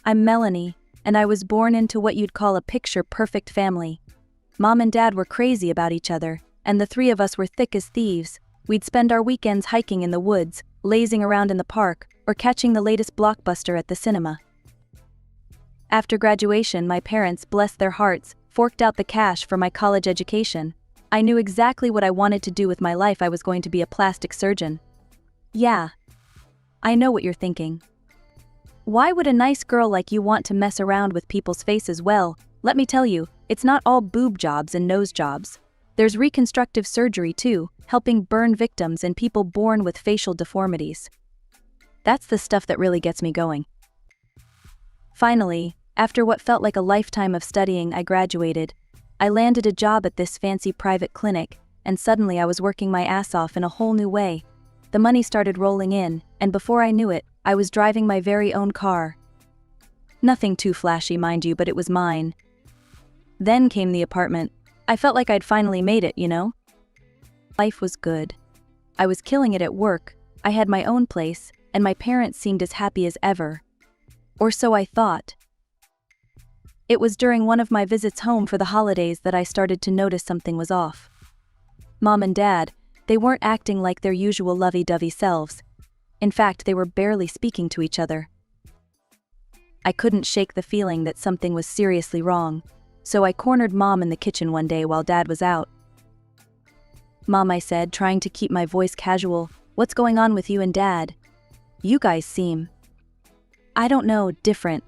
I'm Melanie, and I was born into what you'd call a picture-perfect family. Mom and Dad were crazy about each other, and the three of us were thick as thieves. We'd spend our weekends hiking in the woods, lazing around in the park, or catching the latest blockbuster at the cinema. After graduation, my parents, bless their hearts, forked out the cash for my college education. I knew exactly what I wanted to do with my life. I was going to be a plastic surgeon. Yeah. I know what you're thinking. Why would a nice girl like you want to mess around with people's faces? Well, let me tell you, it's not all boob jobs and nose jobs. There's reconstructive surgery too, helping burn victims and people born with facial deformities. That's the stuff that really gets me going. Finally, after what felt like a lifetime of studying, I graduated. I landed a job at this fancy private clinic, and suddenly I was working my ass off in a whole new way. The money started rolling in, and before I knew it, I was driving my very own car. Nothing too flashy, mind you, but it was mine. Then came the apartment. I felt like I'd finally made it, you know? Life was good. I was killing it at work, I had my own place, and my parents seemed as happy as ever. Or so I thought. It was during one of my visits home for the holidays that I started to notice something was off. Mom and Dad, they weren't acting like their usual lovey-dovey selves. In fact, they were barely speaking to each other. I couldn't shake the feeling that something was seriously wrong, so I cornered Mom in the kitchen one day while Dad was out. "Mom," I said, trying to keep my voice casual, "what's going on with you and Dad? You guys seem, I don't know, different."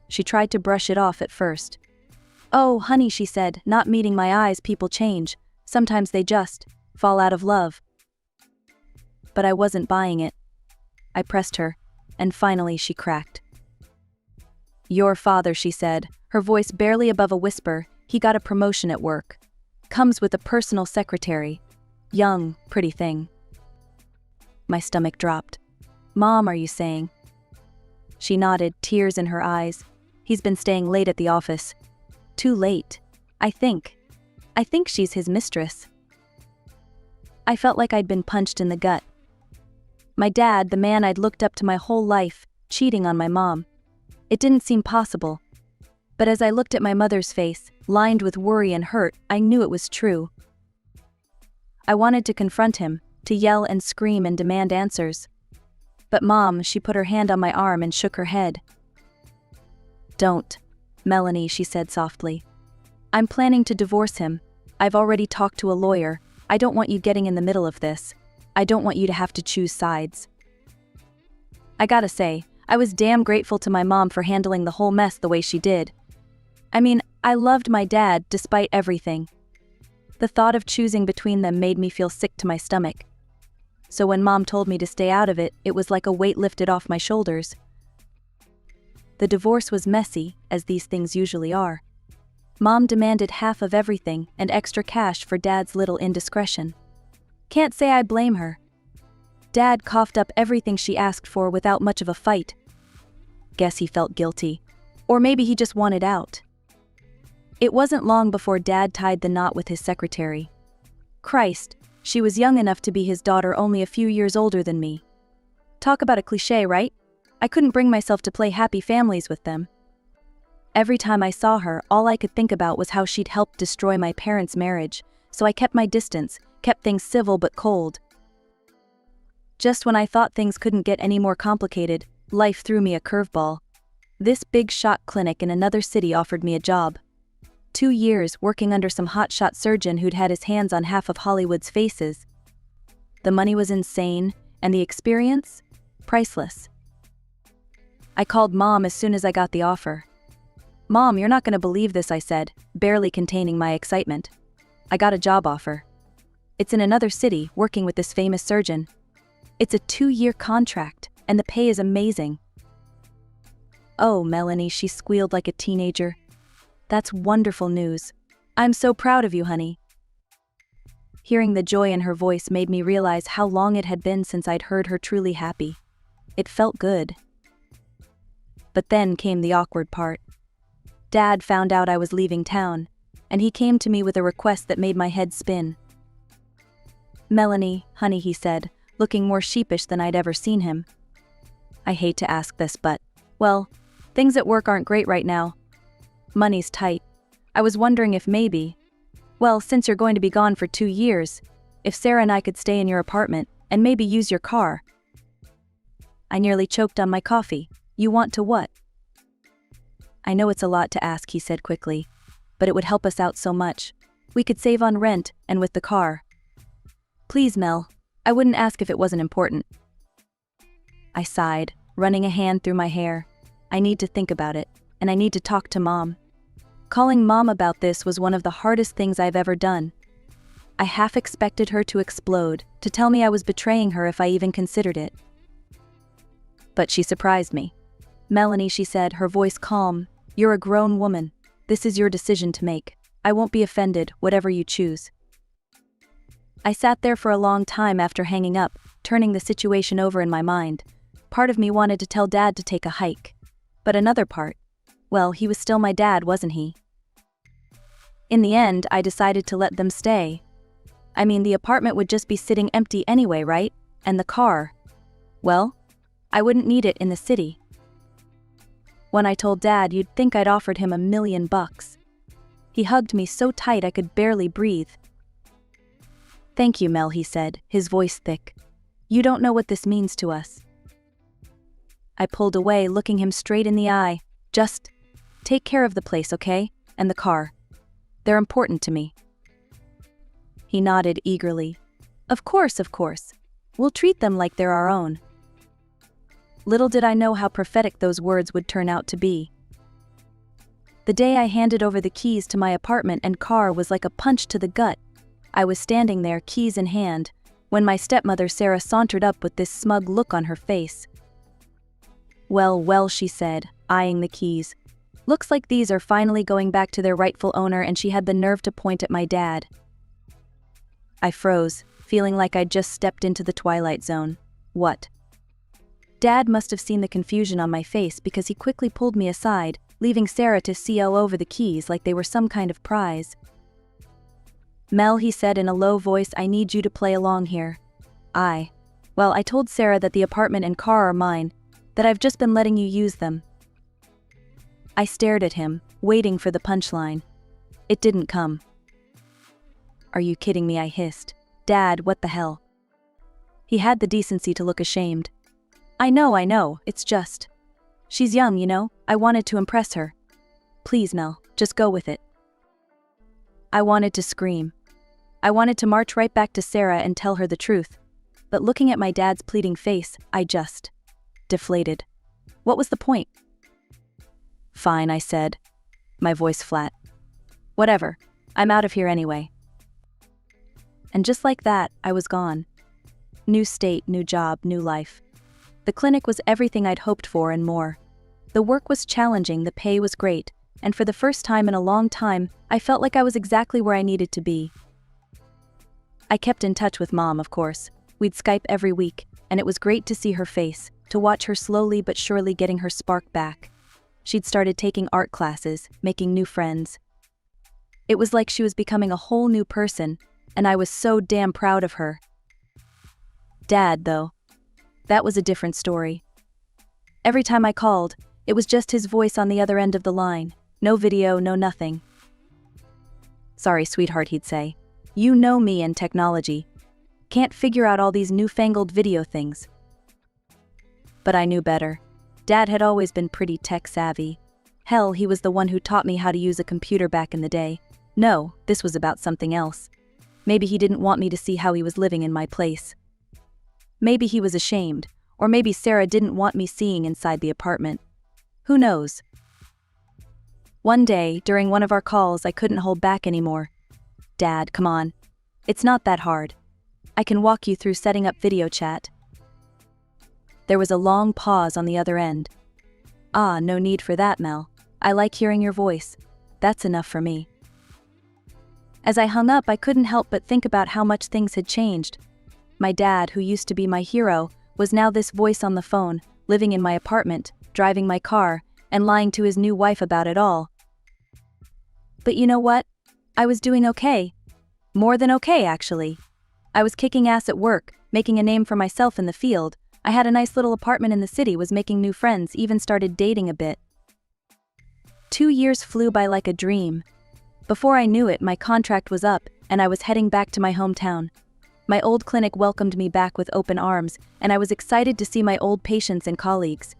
She tried to brush it off at first. "Oh, honey," she said, not meeting my eyes. "People change. Sometimes they just fall out of love." But I wasn't buying it. I pressed her, and finally she cracked. "Your father," she said, her voice barely above a whisper, "he got a promotion at work. Comes with a personal secretary. Young, pretty thing." My stomach dropped. "Mom, are you saying?" She nodded, tears in her eyes. "He's been staying late at the office. Too late. I think she's his mistress." I felt like I'd been punched in the gut. My dad, the man I'd looked up to my whole life, cheating on my mom. It didn't seem possible. But as I looked at my mother's face, lined with worry and hurt, I knew it was true. I wanted to confront him, to yell and scream and demand answers. But Mom, she put her hand on my arm and shook her head. "Don't, Melanie," she said softly. "I'm planning to divorce him. I've already talked to a lawyer. I don't want you getting in the middle of this. I don't want you to have to choose sides." I gotta say, I was damn grateful to my mom for handling the whole mess the way she did. I mean, I loved my dad despite everything. The thought of choosing between them made me feel sick to my stomach. So when Mom told me to stay out of it, it was like a weight lifted off my shoulders. The divorce was messy, as these things usually are. Mom demanded half of everything and extra cash for Dad's little indiscretion. Can't say I blame her. Dad coughed up everything she asked for without much of a fight. Guess he felt guilty. Or maybe he just wanted out. It wasn't long before Dad tied the knot with his secretary. Christ, she was young enough to be his daughter, only a few years older than me. Talk about a cliché, right? I couldn't bring myself to play happy families with them. Every time I saw her, all I could think about was how she'd helped destroy my parents' marriage, so I kept my distance, kept things civil but cold. Just when I thought things couldn't get any more complicated, life threw me a curveball. This big shot clinic in another city offered me a job. 2 years working under some hotshot surgeon who'd had his hands on half of Hollywood's faces. The money was insane, and the experience? Priceless. I called Mom as soon as I got the offer. "Mom, you're not gonna believe this," I said, barely containing my excitement. "I got a job offer. It's in another city, working with this famous surgeon. It's a 2-year contract, and the pay is amazing." "Oh, Melanie," she squealed like a teenager. "That's wonderful news. I'm so proud of you, honey." Hearing the joy in her voice made me realize how long it had been since I'd heard her truly happy. It felt good. But then came the awkward part. Dad found out I was leaving town, and he came to me with a request that made my head spin. "Melanie, honey," he said, looking more sheepish than I'd ever seen him. "I hate to ask this, but Well, things at work aren't great right now. Money's tight. I was wondering if maybe, well, since you're going to be gone for 2 years, if Sarah and I could stay in your apartment and maybe use your car. I nearly choked on my coffee. You want to what? I know it's a lot to ask, he said quickly, but it would help us out so much. We could save on rent and with the car. Please, Mel. I wouldn't ask if it wasn't important. I sighed, running a hand through my hair. I need to think about it, and I need to talk to Mom. Calling Mom about this was one of the hardest things I've ever done. I half expected her to explode, to tell me I was betraying her if I even considered it. But she surprised me. Melanie, she said, her voice calm, you're a grown woman. This is your decision to make. I won't be offended, whatever you choose. I sat there for a long time after hanging up, turning the situation over in my mind. Part of me wanted to tell Dad to take a hike. But another part, well, he was still my dad, wasn't he? In the end, I decided to let them stay. I mean, the apartment would just be sitting empty anyway, right? And the car, well, I wouldn't need it in the city. When I told Dad, you'd think I'd offered him $1 million. He hugged me so tight I could barely breathe. Thank you, Mel, he said, his voice thick. You don't know what this means to us. I pulled away, looking him straight in the eye. Just take care of the place, okay? And the car. They're important to me. He nodded eagerly. Of course, of course. We'll treat them like they're our own. Little did I know how prophetic those words would turn out to be. The day I handed over the keys to my apartment and car was like a punch to the gut. I was standing there, keys in hand, when my stepmother Sarah sauntered up with this smug look on her face. Well, well, she said, eyeing the keys. Looks like these are finally going back to their rightful owner, and she had the nerve to point at my dad. I froze, feeling like I'd just stepped into the twilight zone. What? Dad must have seen the confusion on my face because he quickly pulled me aside, leaving Sarah to CO over the keys like they were some kind of prize. Mel, he said in a low voice, I need you to play along here. Well, I told Sarah that the apartment and car are mine, that I've just been letting you use them. I stared at him, waiting for the punchline. It didn't come. Are you kidding me? I hissed. Dad, what the hell? He had the decency to look ashamed. I know, it's just. She's young, you know, I wanted to impress her. Please, Mel, just go with it. I wanted to scream. I wanted to march right back to Sarah and tell her the truth, but looking at my dad's pleading face, I just deflated. What was the point? Fine, I said, my voice flat. Whatever, I'm out of here anyway. And just like that, I was gone. New state, new job, new life. The clinic was everything I'd hoped for and more. The work was challenging, the pay was great, and for the first time in a long time, I felt like I was exactly where I needed to be. I kept in touch with Mom, of course. We'd Skype every week, and it was great to see her face, to watch her slowly but surely getting her spark back. She'd started taking art classes, making new friends. It was like she was becoming a whole new person, and I was so damn proud of her. Dad, though, that was a different story. Every time I called, it was just his voice on the other end of the line. No video, no nothing. Sorry, sweetheart, he'd say. You know me and technology. Can't figure out all these newfangled video things. But I knew better. Dad had always been pretty tech-savvy. Hell, he was the one who taught me how to use a computer back in the day. No, this was about something else. Maybe he didn't want me to see how he was living in my place. Maybe he was ashamed, or maybe Sarah didn't want me seeing inside the apartment. Who knows? One day, during one of our calls, I couldn't hold back anymore. Dad, come on. It's not that hard. I can walk you through setting up video chat. There was a long pause on the other end. No need for that, Mel. I like hearing your voice. That's enough for me. As I hung up, I couldn't help but think about how much things had changed. My dad, who used to be my hero, was now this voice on the phone, living in my apartment, driving my car, and lying to his new wife about it all. But you know what? I was doing okay. More than okay, actually. I was kicking ass at work, making a name for myself in the field, I had a nice little apartment in the city, was making new friends, even started dating a bit. 2 years flew by like a dream. Before I knew it, my contract was up, and I was heading back to my hometown. My old clinic welcomed me back with open arms, and I was excited to see my old patients and colleagues.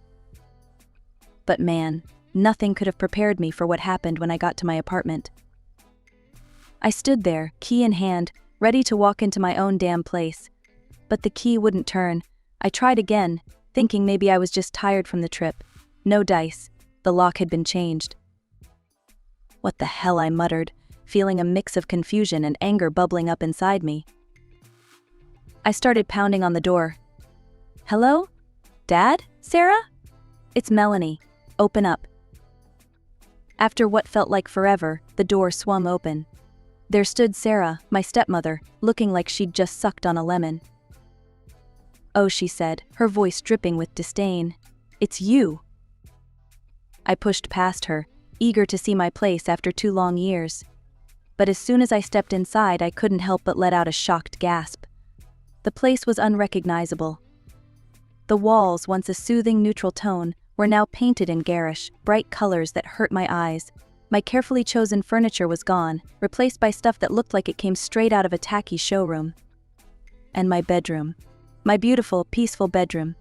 But man, nothing could have prepared me for what happened when I got to my apartment. I stood there, key in hand, ready to walk into my own damn place. But the key wouldn't turn. I tried again, thinking maybe I was just tired from the trip. No dice. The lock had been changed. What the hell, I muttered, feeling a mix of confusion and anger bubbling up inside me. I started pounding on the door. Hello? Dad? Sarah? It's Melanie. Open up. After what felt like forever, the door swung open. There stood Sarah, my stepmother, looking like she'd just sucked on a lemon. Oh, she said, her voice dripping with disdain. It's you. I pushed past her, eager to see my place after 2 long years. But as soon as I stepped inside, I couldn't help but let out a shocked gasp. The place was unrecognizable. The walls, once a soothing neutral tone, were now painted in garish, bright colors that hurt my eyes. My carefully chosen furniture was gone, replaced by stuff that looked like it came straight out of a tacky showroom. And my bedroom. My beautiful, peaceful bedroom.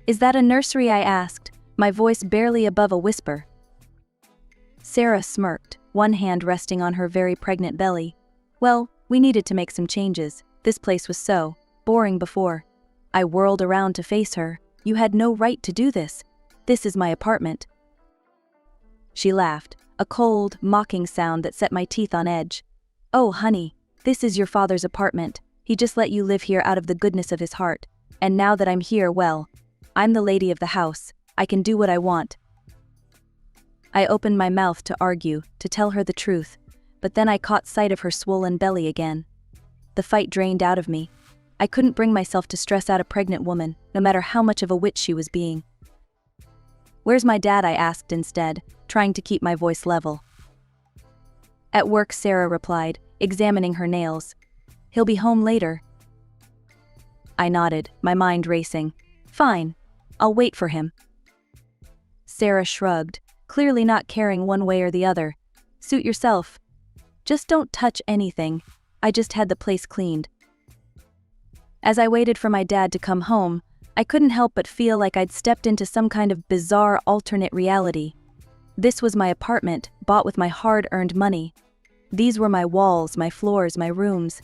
Is that a nursery? I asked, my voice barely above a whisper. Sarah smirked, one hand resting on her very pregnant belly. Well, we needed to make some changes. This place was so boring before. I whirled around to face her. You had no right to do this. This is my apartment. She laughed, a cold, mocking sound that set my teeth on edge. Oh, honey, this is your father's apartment. He just let you live here out of the goodness of his heart. And now that I'm here, well, I'm the lady of the house. I can do what I want. I opened my mouth to argue, to tell her the truth, but then I caught sight of her swollen belly again. The fight drained out of me. I couldn't bring myself to stress out a pregnant woman, no matter how much of a witch she was being. Where's my dad? I asked instead, trying to keep my voice level. At work, Sarah replied, examining her nails. He'll be home later. I nodded, my mind racing. Fine, I'll wait for him. Sarah shrugged, clearly not caring one way or the other. Suit yourself. Just don't touch anything. I just had the place cleaned. As I waited for my dad to come home, I couldn't help but feel like I'd stepped into some kind of bizarre alternate reality. This was my apartment, bought with my hard-earned money. These were my walls, my floors, my rooms.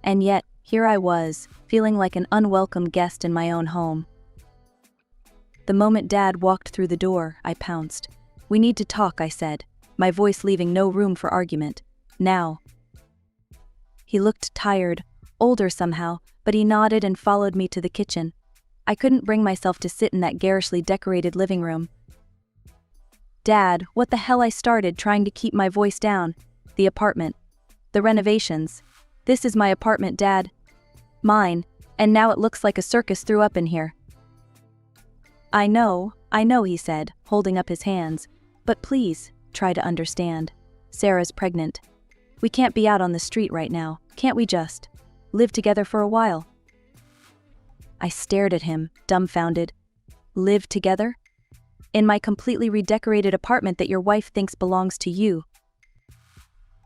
And yet, here I was, feeling like an unwelcome guest in my own home. The moment Dad walked through the door, I pounced. We need to talk, I said, my voice leaving no room for argument. Now. He looked tired, older somehow, but he nodded and followed me to the kitchen. I couldn't bring myself to sit in that garishly decorated living room. Dad, what the hell? I started, trying to keep my voice down. The apartment. The renovations. This is my apartment, Dad. Mine, and now it looks like a circus threw up in here. I know, he said, holding up his hands. But please, try to understand. Sarah's pregnant. We can't be out on the street right now, can't we just live together for a while? I stared at him, dumbfounded. Live together? In my completely redecorated apartment that your wife thinks belongs to you.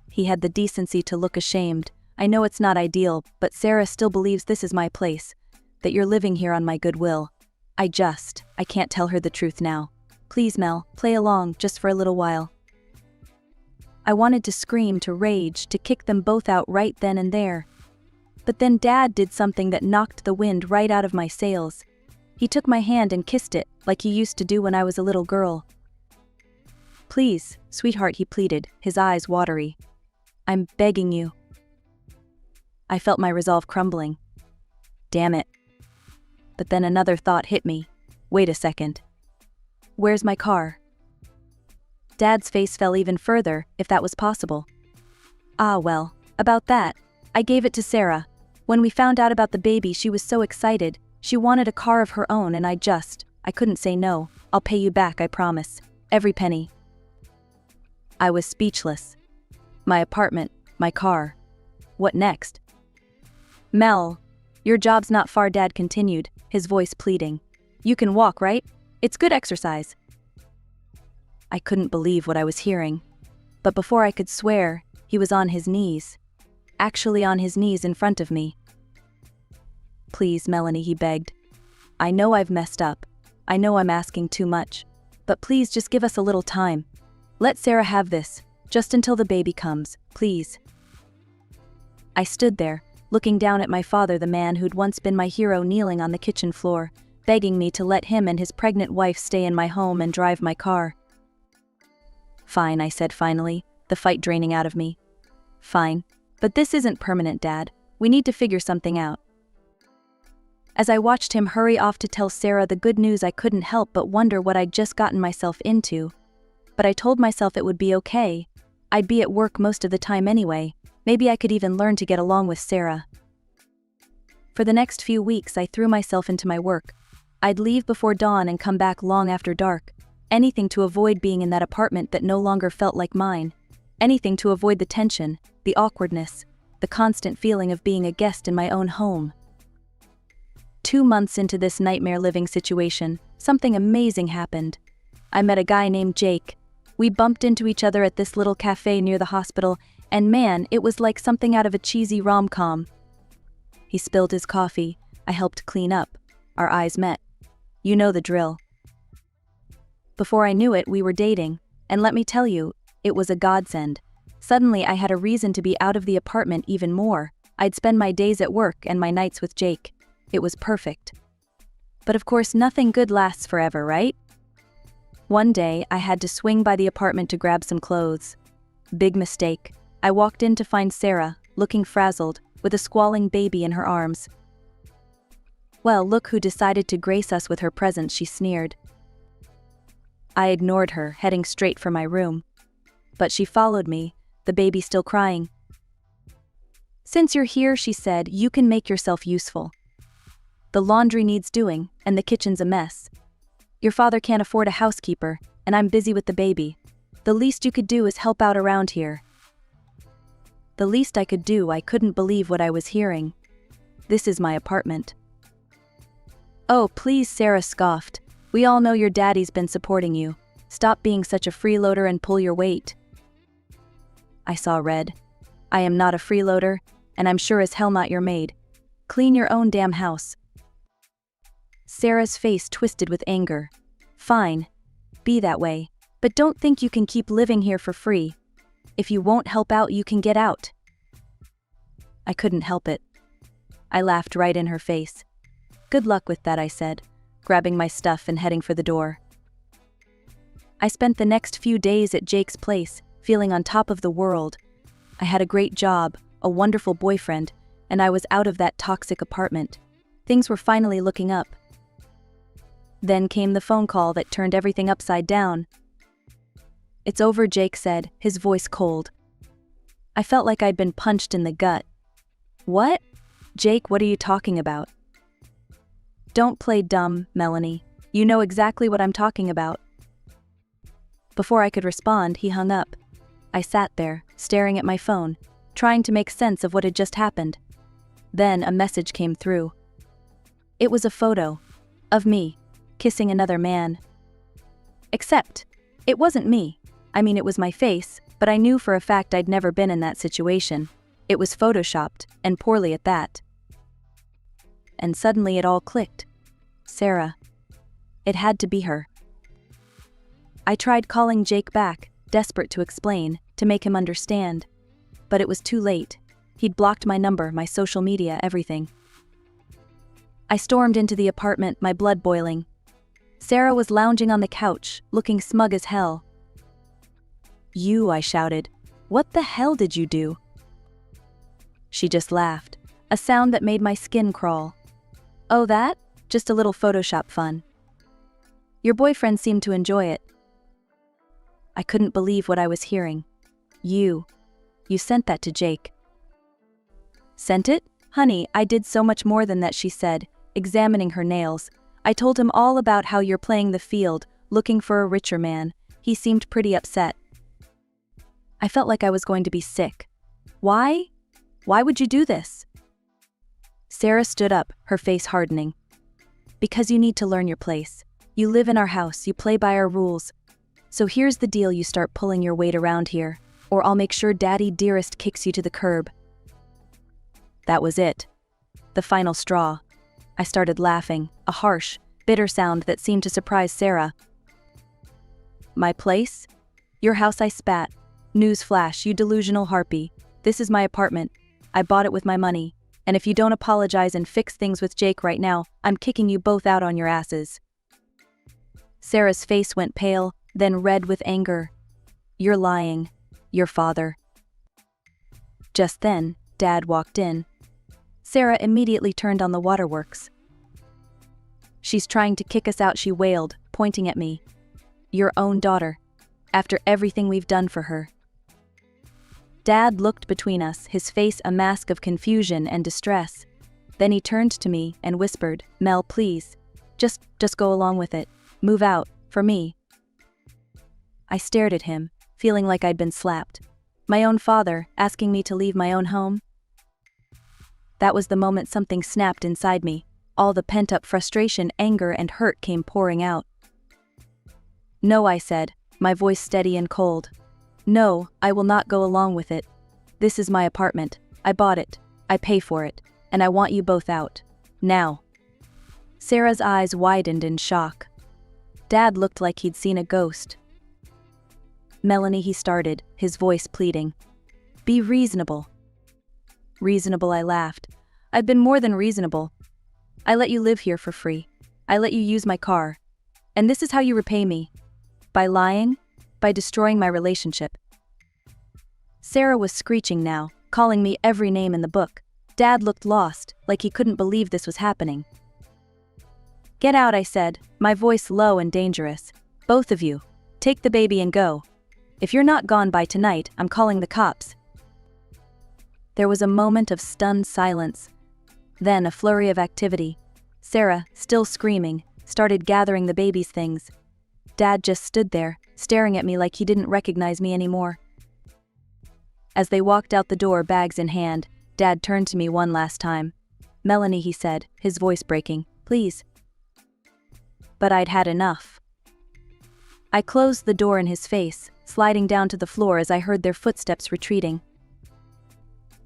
He had the decency to look ashamed. I know it's not ideal, but Sarah still believes this is my place, that you're living here on my goodwill. I can't tell her the truth now. Please, Mel, play along, just for a little while. I wanted to scream, to rage, to kick them both out right then and there. But then Dad did something that knocked the wind right out of my sails. He took my hand and kissed it, like he used to do when I was a little girl. Please, sweetheart, he pleaded, his eyes watery. I'm begging you. I felt my resolve crumbling. Damn it. But then another thought hit me. Wait a second. Where's my car? Dad's face fell even further, if that was possible. Ah, well, about that. I gave it to Sarah. When we found out about the baby, she was so excited. She wanted a car of her own, and I couldn't say no. I'll pay you back, I promise. Every penny. I was speechless. My apartment, my car. What next? Mel, Your job's not far, Dad continued, his voice pleading. You can walk, right? It's good exercise. I couldn't believe what I was hearing. But before I could swear, he was on his knees. Actually on his knees in front of me. Please, Melanie, he begged. I know I've messed up. I know I'm asking too much. But please just give us a little time. Let Sarah have this, just until the baby comes, please. I stood there, looking down at my father, the man who'd once been my hero, kneeling on the kitchen floor, begging me to let him and his pregnant wife stay in my home and drive my car. Fine, I said finally, the fight draining out of me. Fine. But this isn't permanent, Dad. We need to figure something out. As I watched him hurry off to tell Sarah the good news, I couldn't help but wonder what I'd just gotten myself into. But I told myself it would be okay. I'd be at work most of the time anyway. Maybe I could even learn to get along with Sarah. For the next few weeks, I threw myself into my work. I'd leave before dawn and come back long after dark. Anything to avoid being in that apartment that no longer felt like mine. Anything to avoid the tension, the awkwardness, the constant feeling of being a guest in my own home. 2 months into this nightmare living situation, something amazing happened. I met a guy named Jake. We bumped into each other at this little cafe near the hospital, and man, it was like something out of a cheesy rom-com. He spilled his coffee. I helped clean up. Our eyes met. You know the drill. Before I knew it, we were dating, and let me tell you, it was a godsend. Suddenly I had a reason to be out of the apartment even more. I'd spend my days at work and my nights with Jake. It was perfect. But of course, nothing good lasts forever, right? One day, I had to swing by the apartment to grab some clothes. Big mistake. I walked in to find Sarah, looking frazzled, with a squalling baby in her arms. Well, look who decided to grace us with her presence, she sneered. I ignored her, heading straight for my room. But she followed me, the baby still crying. Since you're here, she said, you can make yourself useful. The laundry needs doing, and the kitchen's a mess. Your father can't afford a housekeeper, and I'm busy with the baby. The least you could do is help out around here. The least I could do, I couldn't believe what I was hearing. This is my apartment. Oh, please, Sarah scoffed. We all know your daddy's been supporting you. Stop being such a freeloader and pull your weight. I saw red. I am not a freeloader, and I'm sure as hell not your maid. Clean your own damn house. Sarah's face twisted with anger. Fine. Be that way. But don't think you can keep living here for free. If you won't help out, you can get out. I couldn't help it. I laughed right in her face. Good luck with that, I said, grabbing my stuff and heading for the door. I spent the next few days at Jake's place, feeling on top of the world. I had a great job, a wonderful boyfriend, and I was out of that toxic apartment. Things were finally looking up. Then came the phone call that turned everything upside down. It's over, Jake said, his voice cold. I felt like I'd been punched in the gut. What? Jake, what are you talking about? Don't play dumb, Melanie. You know exactly what I'm talking about. Before I could respond, he hung up. I sat there, staring at my phone, trying to make sense of what had just happened. Then a message came through. It was a photo of me, kissing another man. Except, it wasn't me. I mean, it was my face, but I knew for a fact I'd never been in that situation. It was photoshopped, and poorly at that. And suddenly it all clicked. Sarah. It had to be her. I tried calling Jake back, desperate to explain, to make him understand. But it was too late. He'd blocked my number, my social media, everything. I stormed into the apartment, my blood boiling. Sarah was lounging on the couch, looking smug as hell. You, I shouted. What the hell did you do? She just laughed, a sound that made my skin crawl. Oh, that? Just a little Photoshop fun. Your boyfriend seemed to enjoy it. I couldn't believe what I was hearing. You sent that to Jake. Sent it? Honey, I did so much more than that, she said, examining her nails. I told him all about how you're playing the field, looking for a richer man. He seemed pretty upset. I felt like I was going to be sick. Why? Why would you do this? Sarah stood up, her face hardening. Because you need to learn your place. You live in our house, you play by our rules. So here's the deal, you start pulling your weight around here, or I'll make sure Daddy Dearest kicks you to the curb. That was it. The final straw. I started laughing, a harsh, bitter sound that seemed to surprise Sarah. My place? Your house, I spat. Newsflash, you delusional harpy. This is my apartment. I bought it with my money. And if you don't apologize and fix things with Jake right now, I'm kicking you both out on your asses. Sarah's face went pale, then red with anger. You're lying. Your father. Just then, Dad walked in. Sarah immediately turned on the waterworks. She's trying to kick us out, she wailed, pointing at me. Your own daughter. After everything we've done for her. Dad looked between us, his face a mask of confusion and distress. Then he turned to me and whispered, Mel, please. Just go along with it. Move out, for me. I stared at him, feeling like I'd been slapped. My own father, asking me to leave my own home? That was the moment something snapped inside me. All the pent-up frustration, anger, and hurt came pouring out. No, I said, my voice steady and cold. No, I will not go along with it. This is my apartment. I bought it. I pay for it. And I want you both out. Now. Sarah's eyes widened in shock. Dad looked like he'd seen a ghost. Melanie, he started, his voice pleading. Be reasonable. Reasonable, I laughed. I've been more than reasonable. I let you live here for free. I let you use my car. And this is how you repay me. By lying? By destroying my relationship. Sarah was screeching now, calling me every name in the book. Dad looked lost, like he couldn't believe this was happening. Get out, I said, my voice low and dangerous. Both of you. Take the baby and go. If you're not gone by tonight, I'm calling the cops. There was a moment of stunned silence. Then a flurry of activity. Sarah, still screaming, started gathering the baby's things. Dad just stood there, staring at me like he didn't recognize me anymore. As they walked out the door, bags in hand, Dad turned to me one last time. Melanie, he said, his voice breaking, please. But I'd had enough. I closed the door in his face, sliding down to the floor as I heard their footsteps retreating.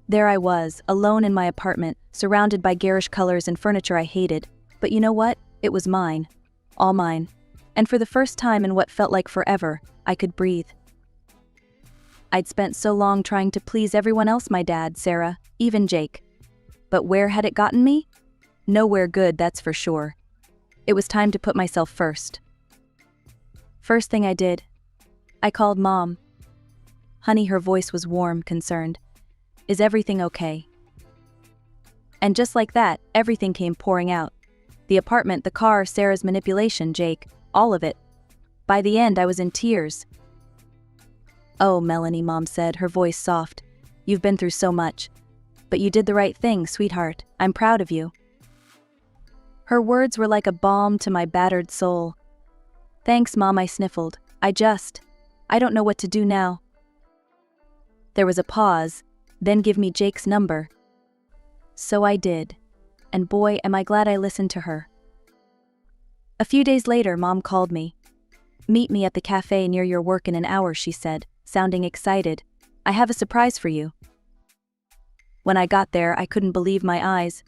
There I was, alone in my apartment, surrounded by garish colors and furniture I hated. But you know what? It was mine. All mine. And for the first time in what felt like forever, I could breathe. I'd spent so long trying to please everyone else, my dad, Sarah, even Jake. But where had it gotten me? Nowhere good, that's for sure. It was time to put myself first. First thing I did, I called Mom. Honey, her voice was warm, concerned. Is everything okay? And just like that, everything came pouring out. The apartment, the car, Sarah's manipulation, Jake, all of it. By the end, I was in tears. Oh, Melanie, Mom said, her voice soft. You've been through so much. But you did the right thing, sweetheart. I'm proud of you. Her words were like a balm to my battered soul. Thanks, Mom, I sniffled. I don't know what to do now. There was a pause, then give me Jake's number. So I did. And boy, am I glad I listened to her. A few days later, Mom called me. Meet me at the cafe near your work in an hour, she said, sounding excited. I have a surprise for you. When I got there, I couldn't believe my eyes.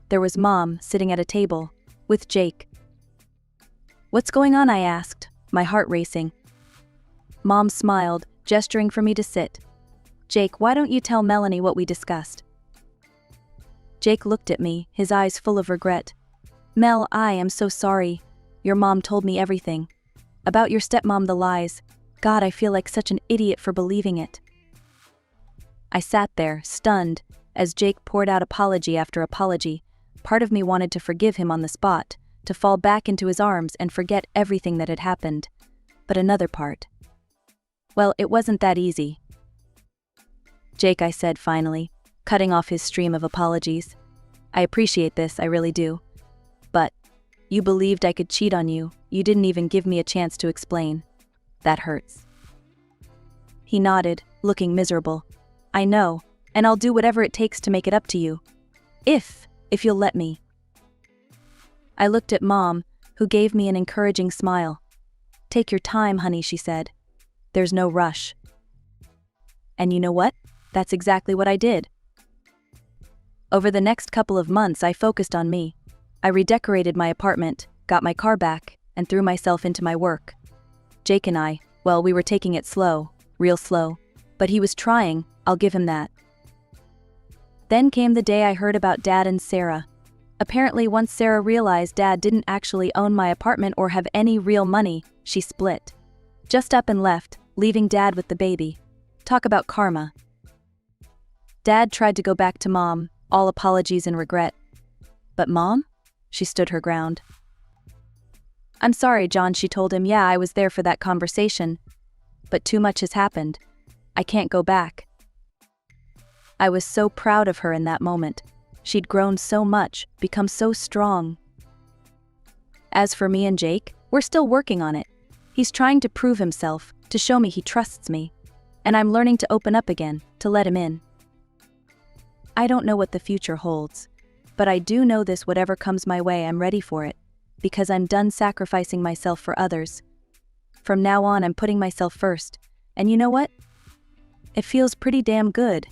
There was Mom sitting at a table, with Jake. What's going on, I asked, my heart racing. Mom smiled, gesturing for me to sit. Jake, why don't you tell Melanie what we discussed? Jake looked at me, his eyes full of regret. Mel, I am so sorry. Your mom told me everything. About your stepmom, the lies. God, I feel like such an idiot for believing it. I sat there, stunned, as Jake poured out apology after apology. Part of me wanted to forgive him on the spot, to fall back into his arms and forget everything that had happened. But another part. Well, it wasn't that easy. Jake, I said finally, cutting off his stream of apologies. I appreciate this, I really do. But you believed I could cheat on you. You didn't even give me a chance to explain. That hurts. He nodded, looking miserable. I know, and I'll do whatever it takes to make it up to you. If if you'll let me." I looked at Mom, who gave me an encouraging smile. "Take your time, honey," she said. "There's no rush." And you know what? That's exactly what I did. Over the next couple of months, I focused on me. I redecorated my apartment, got my car back, and threw myself into my work. Jake and I, well, we were taking it slow, real slow, but he was trying, I'll give him that. Then came the day I heard about Dad and Sarah. Apparently, once Sarah realized Dad didn't actually own my apartment or have any real money, she split. Just up and left, leaving Dad with the baby. Talk about karma. Dad tried to go back to Mom, all apologies and regret. But Mom? She stood her ground. "I'm sorry, John," she told him. "Yeah, I was there for that conversation. But too much has happened. I can't go back." I was so proud of her in that moment. She'd grown so much, become so strong. As for me and Jake, we're still working on it. He's trying to prove himself, to show me he trusts me. And I'm learning to open up again, to let him in. I don't know what the future holds, but I do know this: whatever comes my way, I'm ready for it, because I'm done sacrificing myself for others. From now on, I'm putting myself first, and you know what? It feels pretty damn good.